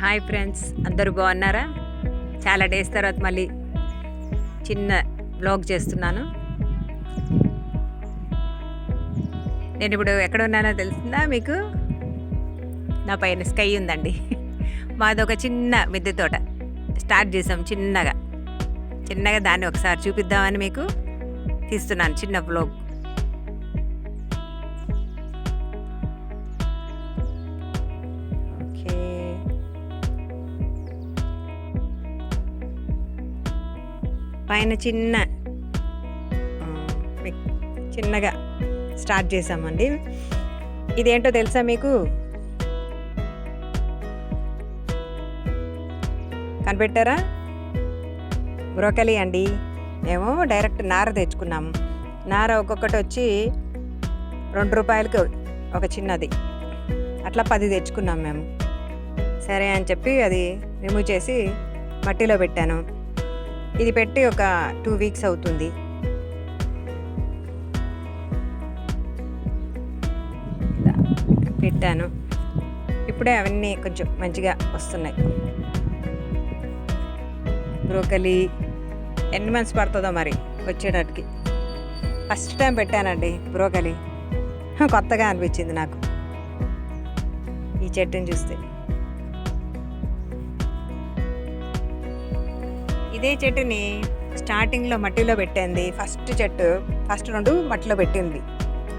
Hi friends, అందరూ బాగున్నారా? చాలా డేస్ తర్వాత మళ్ళీ చిన్న వ్లాగ్ చేస్తున్నాను. నేను ఇప్పుడు ఎక్కడ ఉన్నానో తెలుస్తుందా మీకు? నా పైన స్కై ఉందండి. మాది ఒక చిన్న మిద్దె తోట స్టార్ట్ చేసాం చిన్నగా దాన్ని ఒకసారి చూపిద్దామని మీకు తీస్తున్నాను చిన్న వ్లాగ్. ఓకే, పైన చిన్నగా స్టార్ట్ చేసామండి. ఇదేంటో తెలుసా మీకు? కనిపెట్టారా? బ్రోకలీ అండి. మేము డైరెక్ట్ నార తెచ్చుకున్నాము. నార ఒక్కొక్కటి వచ్చి ₹2 ఒక చిన్నది, అట్లా 10 తెచ్చుకున్నాం మేము. సరే అని చెప్పి అది రిమూవ్ చేసి మట్టిలో పెట్టాను. ఇది పెట్టి ఒక 2 వీక్స్ అవుతుంది. ఇలా పెట్టాను. ఇప్పుడే అవన్నీ కొంచెం మంచిగా వస్తున్నాయి. బ్రోకలీ ఎన్ని మంత్స్ పడుతుందో మరి వచ్చేటట్టుకి. ఫస్ట్ టైం పెట్టానండి బ్రోకలీ. కొత్తగా అనిపించింది నాకు ఈ చెట్టుని చూస్తే. ఇదే చెట్టుని స్టార్టింగ్లో మట్టిలో పెట్టింది. ఫస్ట్ 2 మట్టిలో పెట్టింది.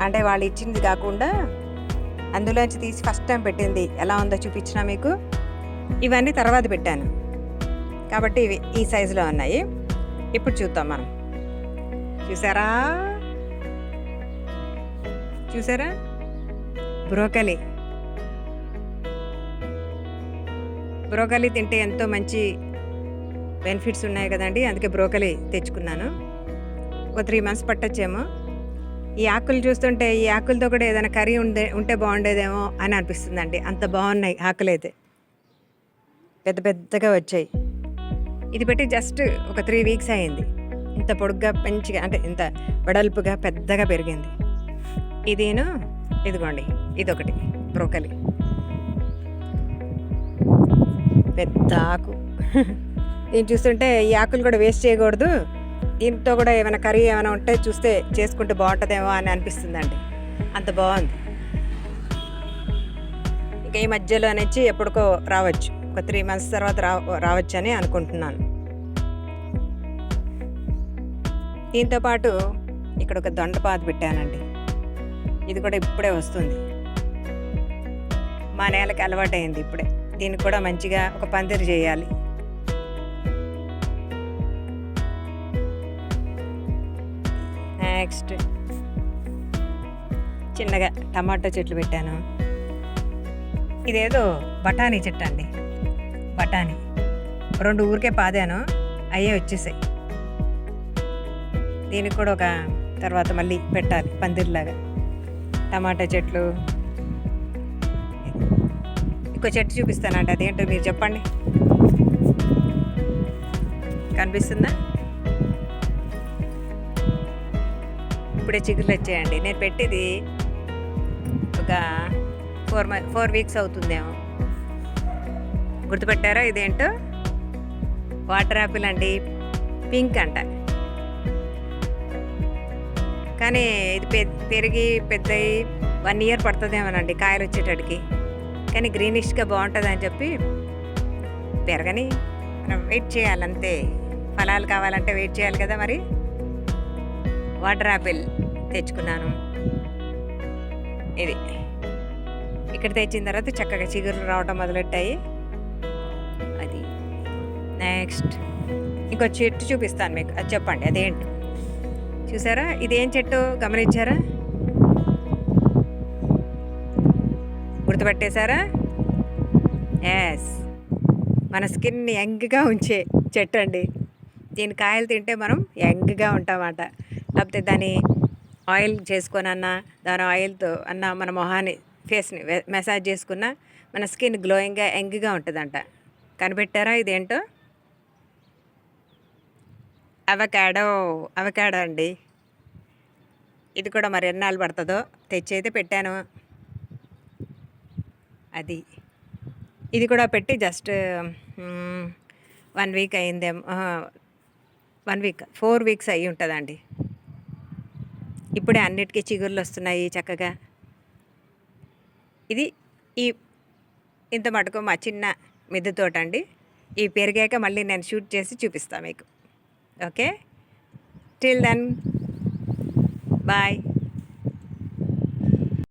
అంటే వాళ్ళు ఇచ్చింది కాకుండా అందులోంచి తీసి ఫస్ట్ టైం పెట్టింది. ఎలా ఉందో చూపించినా మీకు. ఇవన్నీ తర్వాత పెట్టాను కాబట్టి ఇవి ఈ సైజులో ఉన్నాయి. ఇప్పుడు చూద్దాం మనం. చూసారా బ్రోకలీ తింటే ఎంతో మంచి బెనిఫిట్స్ ఉన్నాయి కదండి. అందుకే బ్రోకలీ తెచ్చుకున్నాను. ఒక 3 మంత్స్ పట్టొచ్చేమో. ఈ ఆకులు చూస్తుంటే ఈ ఆకులతో కూడా ఏదైనా కర్రీ ఉంటే బాగుండేదేమో అని అనిపిస్తుందండి. అంత బాగున్నాయి ఆకులైతే, పెద్ద పెద్దగా వచ్చాయి. ఇది పెట్టి జస్ట్ ఒక 3 వీక్స్ అయింది. ఇంత పొడుగ్గా మంచిగా, అంటే ఇంత వెడల్పుగా పెద్దగా పెరిగింది. ఇదిగోండి, ఇదొకటి బ్రోకలీ పెద్ద ఆకు. దీన్ని చూస్తుంటే ఈ ఆకులు కూడా వేస్ట్ చేయకూడదు, దీంతో కూడా ఏమైనా కర్రీ ఏమైనా ఉంటే చేసుకుంటే బాగుంటుందేమో అని అనిపిస్తుందండి. అంత బాగుంది. ఇంకా ఈ మధ్యలో నుంచి ఎప్పటికో రావచ్చు, ఒక 3 మంత్స్ తర్వాత రావచ్చు అని అనుకుంటున్నాను. దీంతోపాటు ఇక్కడ ఒక దొండపాదు పెట్టానండి. ఇది కూడా ఇప్పుడే వస్తుంది. మా నేలకి అలవాటైంది ఇప్పుడే. దీనికి కూడా మంచిగా ఒక పందిరి చేయాలి. నెక్స్ట్ చిన్నగా టమాటో చెట్లు పెట్టాను. ఇదేదో బఠానీ చెట్టు అండి. బఠానీ 2 ఊరికే పాదాను, అయ్యే వచ్చేసాయి. దీనికి కూడా ఒక తర్వాత మళ్ళీ పెట్టాలి పందిరిలాగా. టమాటా చెట్లు. ఇంకో చెట్టు చూపిస్తానండి, అదేంటో మీరు చెప్పండి. కనిపిస్తుందా? ఇప్పుడే చిగుర్లు వచ్చాయండి. నేను పెట్టేది ఒక 4 వీక్స్ అవుతుందేమో. గుర్తుపెట్టారా? ఇదేంటో వాటర్ యాపిల్ అండి. పింక్ అంట, కానీ ఇది పెరిగి పెద్దయి 1 ఇయర్ పడుతుందేమోనండి కాయలు వచ్చేటడికి. కానీ గ్రీనిష్గా బాగుంటుంది అని చెప్పి పెరగని మనం వెయిట్ చేయాలంతే. ఫలాలు కావాలంటే వెయిట్ చేయాలి కదా. మరి వాటర్ యాపిల్ తెచ్చుకున్నాను. ఇది ఇక్కడ తెచ్చిన తర్వాత చక్కగా చిగుర్లు రావటం మొదలెట్టాయి. అది నెక్స్ట్ ఇంకో చెట్టు చూపిస్తాను మీకు, అది చెప్పండి అదేంటి. చూసారా? ఇదేం చెట్టు గమనించారా? గుర్తుపట్టేశారా? ఎస్, మన స్కిన్ని యంగ్గా ఉంచే చెట్టు అండి. దీని కాయలు తింటే మనం యంగ్గా ఉంటామన్నమాట. లేకపోతే దాని ఆయిల్ చేసుకొనన్నా, దాని ఆయిల్తో అన్న మన మొహాన్ని, ఫేస్ని మసాజ్ చేసుకున్నా మన స్కిన్ గ్లోయింగ్గా యంగ్గా ఉంటుందంట. కనిపెట్టారా? ఇదేంటో అవకాడో అండి. ఇది కూడా మరి ఎన్నాళ్ళు పడుతుందో. తెచ్చి అయితే పెట్టాను. అది ఇది కూడా పెట్టి జస్ట్ 1 వీక్ అయిందేమో 1 వీక్ 4 వీక్స్ అయ్యి ఉంటుందండి. ఇప్పుడే అన్నిటికీ చిగుర్లు వస్తున్నాయి చక్కగా. ఇది ఈ ఇంత మటుకు మా చిన్న మిద్దె తోట అండి. ఇవి పెరిగాక మళ్ళీ నేను షూట్ చేసి చూపిస్తాను మీకు. Okay, till then bye.